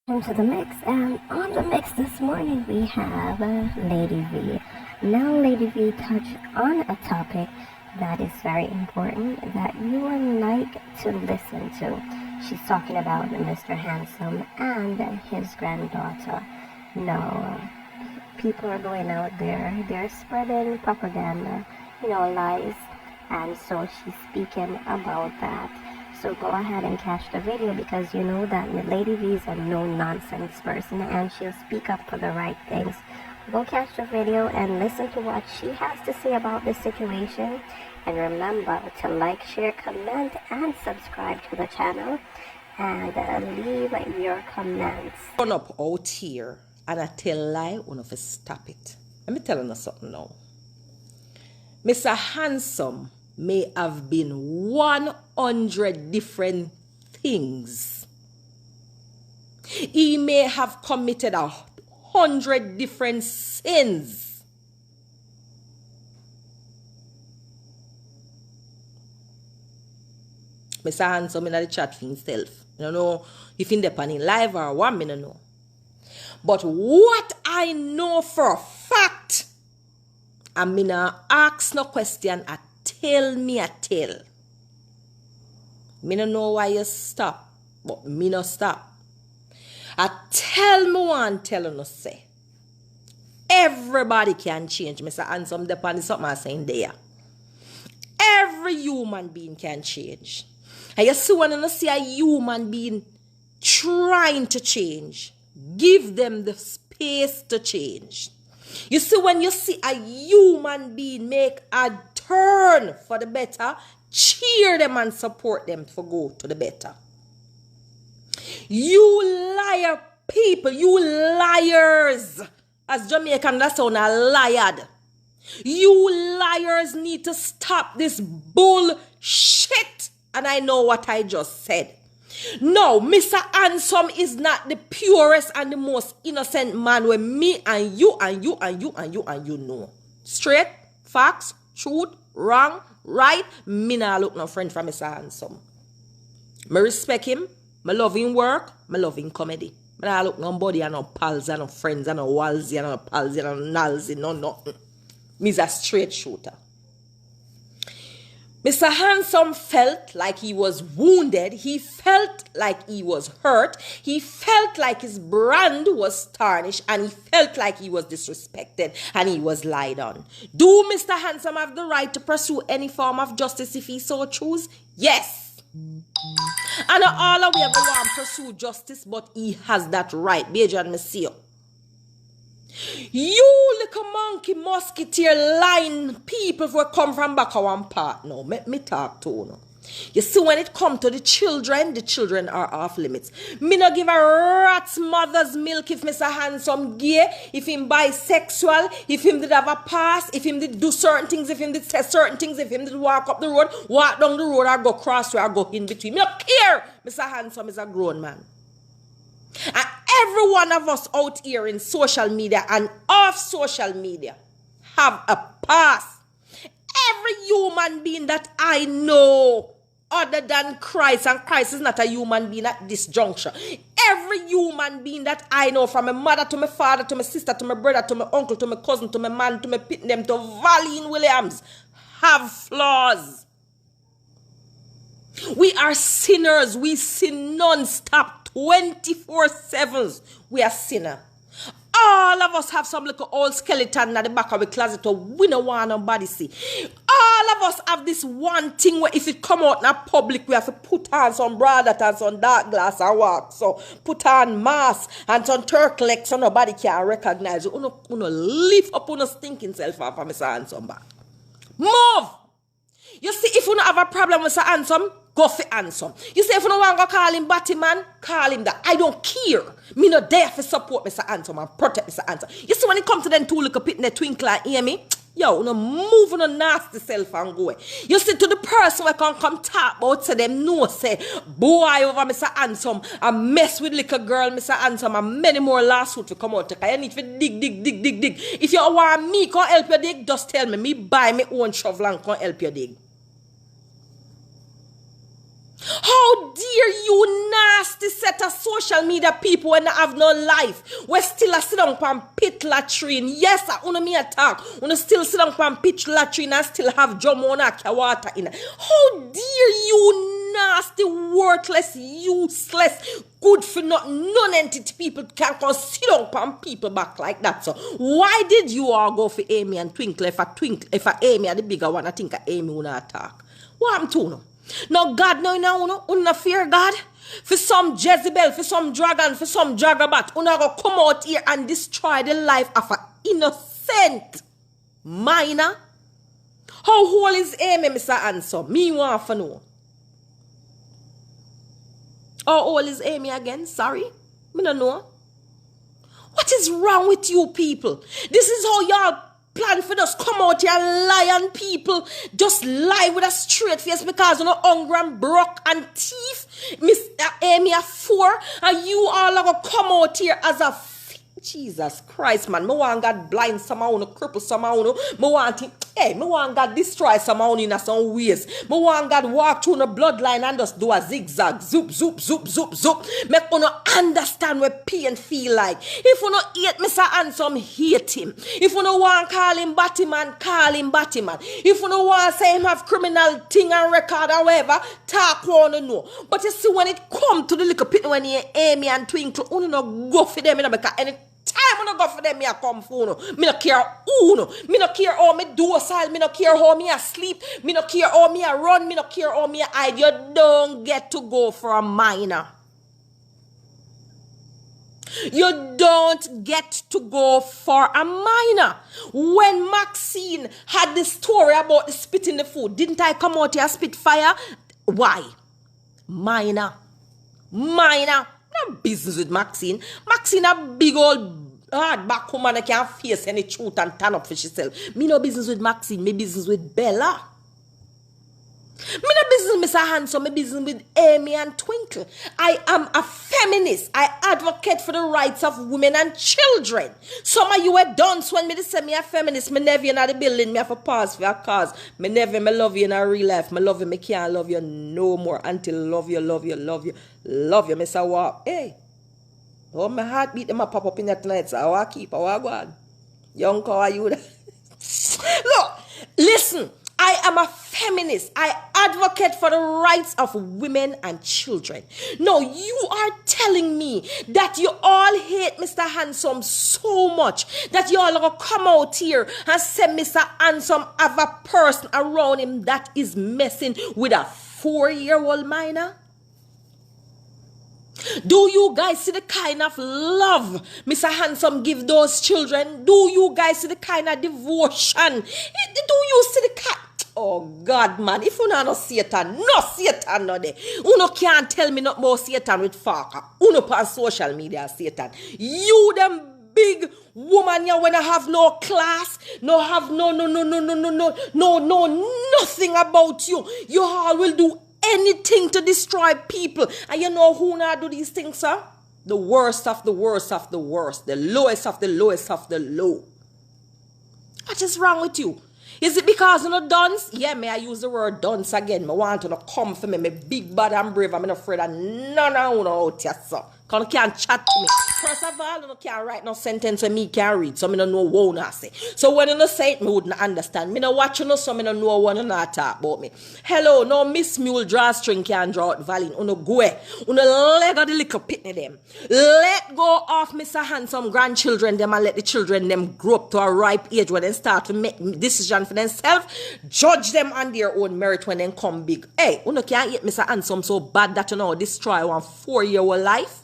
Into the mix, and on the mix this morning we have Lady V. Now, Lady V touched on a topic that is very important that you would like to listen to. She's talking about Mr. Handsome and his granddaughter. Now, people are going out there, they're spreading propaganda, lies, and so she's speaking about that. So go ahead and catch the video because you know that Lady V is a no-nonsense person and she'll speak up for the right things. Go catch the video and listen to what she has to say about this situation. And remember to like, share, comment, and subscribe to the channel. And leave your comments. Run up out here and I tell lie, one of us stop it. Let me tell you something now. Mr. Handsome may have been 100 different things. He may have committed 100 different sins. Mr. Handsome in the chat for himself. I don't know if in the pan in live or what, I don't know. But what I know for a fact, I'm gonna ask no question, I tell me I tell. Me no know why you stop, but me no stop. I tell me one tell you no say. Everybody can change. Mr. Handsome depend on something I'm saying there. Every human being can change. And you see when you see a human being trying to change, give them the space to change. You see when you see a human being make a turn for the better, cheer them and support them to go to the better. You liar people, you liars. As Jamaican, that sound a liar. You liars need to stop this bullshit. And I know what I just said. No, Mr. Handsome is not the purest and the most innocent man with me and you know. Straight, facts, truth, wrong, right. Me not look no friend from Mr. Handsome. Me respect him. Me love him work. Me love him comedy. Me not look nobody and no pals and no friends and no walsy and no pals and no nalsy, no nothing. Me's a straight shooter. Mr. Handsome felt like he was wounded. He felt like he was hurt. He felt like his brand was tarnished. And he felt like he was disrespected. And he was lied on. Do Mr. Handsome have the right to pursue any form of justice if he so choose? Yes. And all of we ever want to pursue justice, but he has that right. Bejan Monsieur. You little monkey musketeer line people who come from back of one part now. Let me talk to you. You see, when it comes to the children are off limits. Me no give a rat's mother's milk if Mr. Handsome gay, if him bisexual, if him did have a past, if him did do certain things, if him did say certain things, if him did walk up the road, walk down the road, or go cross or go in between. Me no care. Mr. Handsome is a grown man. And every one of us out here in social media and off social media have a past. Every human being that I know other than Christ, and Christ is not a human being at this juncture. Every human being that I know, from my mother to my father to my sister to my brother to my uncle to my cousin to my man to my pit them to Valley Williams, have flaws. We are sinners. We sin non-stop. 24/7. We are sinner. All of us have some little old skeleton at the back of the closet or we don't want nobody see. All of us have this one thing where if it come out in public, we have to put on some bralette and some dark glass and walk. So put on mask and some turtleneck so nobody can recognize you. Uno lift up on a stinking self off of Mr. Handsome back. Move! You see, if you don't have a problem with Mr. Handsome, go for Handsome. You see, if you don't want to call him Batman, call him that. I don't care. Me not there for support Mr. Handsome and protect Mr. Handsome. You see, when it comes to them two little pit in the twinkle and hear me, yo, no move on a nasty self and go. You see, to the person who can come talk about to them, no say, boy over Mr. Handsome and mess with little girl Mr. Handsome and many more lawsuits to come out. You need to dig. If you want me can help you dig, just tell me. Me buy my own shovel and can help you dig. How dare you nasty nasty set of social media people when they have no life. We still a sit down pan pit latrine. Yes, I wanna me attack. Wanna still sit down pan pit latrine and still have Jomona water in it. How dare you nasty, worthless, useless, good for not non-entity people can come sit down pan people back like that. So why did you all go for Amy and Twinkle? If a Amy are the bigger one, I think a Amy wanna attack. What happened to no? No God, no fear God. For some Jezebel, for some dragon, for some Jagabat, una go come out here and destroy the life of an innocent minor. How old is Amy, Mr. Answer? Me want to know. How old is Amy again? Sorry, me don't know. What is wrong with you people? This is how y'all plan for us come out here and lie on people. Just lie with a straight face because you know hungry and broke and thief. Miss Amy are 4 and you all are gonna come out here as a Jesus Christ, man. Me want God blind somehow, cripple somehow. Me want him, me want God destroy somehow in some ways. Me want God walk through the bloodline and just do a zigzag. Zoop, zoop, zoop, zoop, zoop. Make you understand what pain feel like. If you not hate Mr. Handsome, hate him. If you don't want call him Batman, call him Batman. If you don't want say him have criminal thing and record or whatever, talk one to know. But you see when it come to the little pit when you Amy and Twinkle, you don't go for them because any time I go for them, me a come for no. Me no care who no. Me no care how me docile. Me no care how me asleep. Me no care how me a run. Me no care how me a hide. You don't get to go for a minor. You don't get to go for a minor. When Maxine had the story about the spit in the food, didn't I come out here spit fire? Why? Minor. No business with Maxine. Maxine a big old hard back woman that can't face any truth and turn up for herself. Me no business with Maxine. Me business with Bella. Me no business with Mr. Handsome. Me business with Amy and Twinkle. I am a feminist. I advocate for the rights of women and children. Some of you were dunce when me say me a feminist. Me never in the building. Me have to pause for a cause. Me never me love you in a real life. Me love you. Me can't love you no more until love you. Mr. Walk. Hey. Oh, my heartbeat them a pop up in that tonight. So I want keep. I want go on. Young how are you? Look, listen. I am a feminist. I advocate for the rights of women and children. No, you are telling me that you all hate Mr. Handsome so much that you all are going to come out here and say Mr. Handsome have a person around him that is messing with a 4-year-old minor? Do you guys see the kind of love Mr. Handsome give those children? Do you guys see the kind of devotion? Do you see the kind... Oh God, man, if you not Satan, no there. You can't tell me not more Satan with Farker. You on social media, Satan. You them big woman you when I have no class, have nothing about you. You all will do anything to destroy people. And you know who not do these things, sir? The worst of the worst of the worst. The lowest of the lowest of the low. What is wrong with you? Is it because you're not dunce? Yeah, may I use the word dunce again? I want you to come for me. Me big, bad, and brave. I'm not afraid of none of you out here, sir. Because you can't chat to me. First of all, you can't write no sentence when me can't read. So I don't know what I say. So when you say it, me wouldn't understand. Me not watch you, so I don't know what you talk about me. Hello, no Miss Mule drawstring can't draw out valley. You go away. You let go the little pitney them. Let go of Mr. Handsome grandchildren them and let the children them grow up to a ripe age when they start to make decisions for themselves. Judge them on their own merit when they come big. Hey, you can't hate Mr. Handsome so bad that you know destroy one 4-year-old life.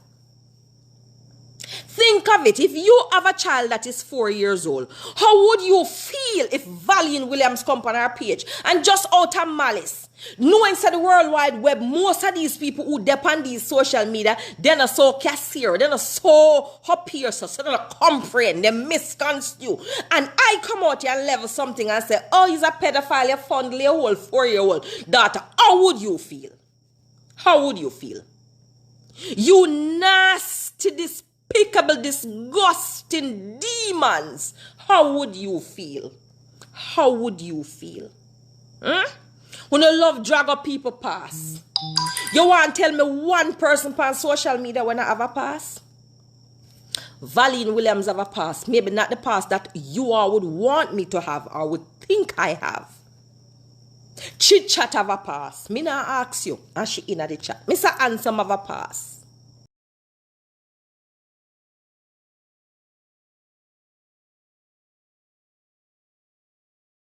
Think of it. If you have a child that is 4 years old, how would you feel if Valiant Williams come on our page and just out of malice, knowing that the World Wide Web, most of these people who depend on these social media, they're not so cashier, they're not so up here, so they don't comprehend, they misconstrue. And I come out here and level something and say, oh, he's a pedophile, you fondle your whole 4-year-old daughter. How would you feel? How would you feel? You nasty, despicable, disgusting demons. How would you feel? How would you feel? When you love drag up people pass. You want to tell me one person on social media when I have a pass? Valine Williams have a pass. Maybe not the pass that you all would want me to have or would think I have. Chit Chat have a pass. Me not ask you. And she in the chat. Mr. Ansem have a pass.